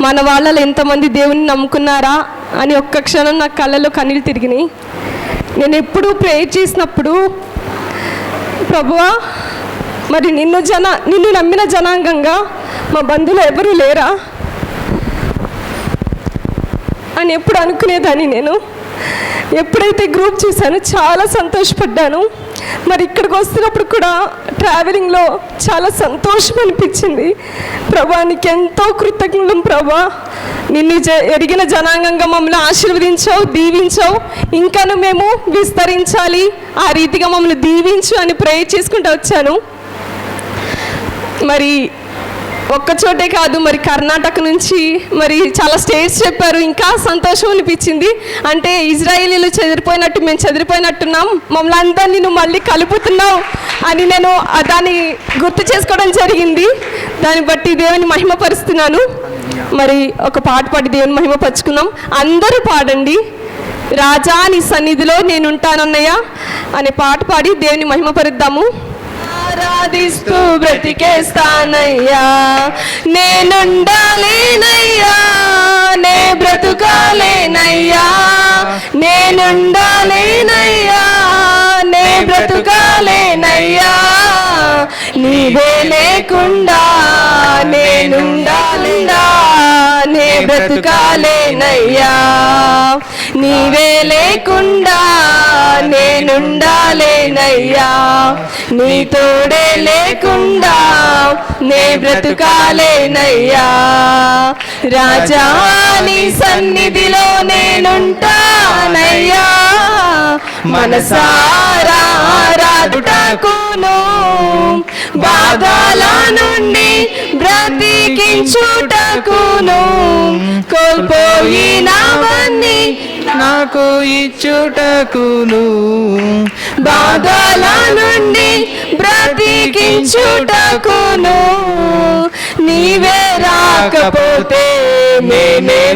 మన వాళ్ళలో ఎంతమంది దేవుని నమ్ముకున్నారా అని ఒక్క క్షణం నా కళ్ళలో కన్నీళ్ళు తిరిగినాయి. నేను ఎప్పుడూ ప్రేయర్ చేసినప్పుడు, ప్రభువా మరి నిన్ను నమ్మిన జనాంగంగా మా బంధువులు ఎవరూ లేరా అని ఎప్పుడు అనుకునేదాన్ని. నేను ఎప్పుడైతే గ్రూప్ చూశానో చాలా సంతోషపడ్డాను. మరి ఇక్కడికి వస్తున్నప్పుడు కూడా ట్రావెలింగ్లో చాలా సంతోషం అనిపించింది. ప్రభా నీకు ఎంతో కృతజ్ఞతలు ప్రభా, నిన్ను ఎరిగిన జనాంగంగా మమ్మల్ని ఆశీర్వదించావు, దీవించావు, ఇంకాను మేము విస్తరించాలి, ఆ రీతిగా మమ్మల్ని దీవించు అని ప్రేయర్ చేసుకుంటూ వచ్చాను. మరి ఒక్కచోటే కాదు, మరి కర్ణాటక నుంచి మరి చాలా స్టేట్స్ చెప్పారు. ఇంకా సంతోషం అనిపించింది. అంటే ఇజ్రాయేలీలు చెదిరిపోయినట్టు మేము చెదిరిపోయినట్టున్నాం, మమ్మల్ని అందరినీ నువ్వు మళ్ళీ కలుపుతున్నావు అని నేను దాన్ని గుర్తు చేసుకోవడం జరిగింది. దాన్ని బట్టి దేవుని మహిమపరుస్తున్నాను. మరి ఒక పాట పాడి దేవుని మహిమపరుచుకుందాం. అందరూ పాడండి. రాజా నీ సన్నిధిలో నేనుంటానన్నయ్య అనే పాట పాడి దేవుని మహిమపరుద్దాము. ఆరాధిస్తూ బ్రతికేస్తానయ్యా, నేనుండాలేనయ్యా, నే బ్రతుకాలేనయ్యా, నేనుండాలేనయ్యా, నే బ్రతుకాలేనయ్యా, నీవే లేకుండా నేనుండాలిందా, నే బ్రతుకాలేనయ్యా, నీవే లేకుండా నేనుండాలేనయ్యా, నీ తోడే లేకుండా నే బ్రతుకాలేనయ్యా. రాజా నీ సన్నిధిలో నేనుంటానయ్యా, మనసారా ఆరాధుటకును, బాధల నుండి బ్రతికించుటకును, కోల్పోయినవన్నీ నాకు ఇచ్చుటకును, బాధల నుండి బ్రతికించుటకును, నీవే రాకపోతే నేనే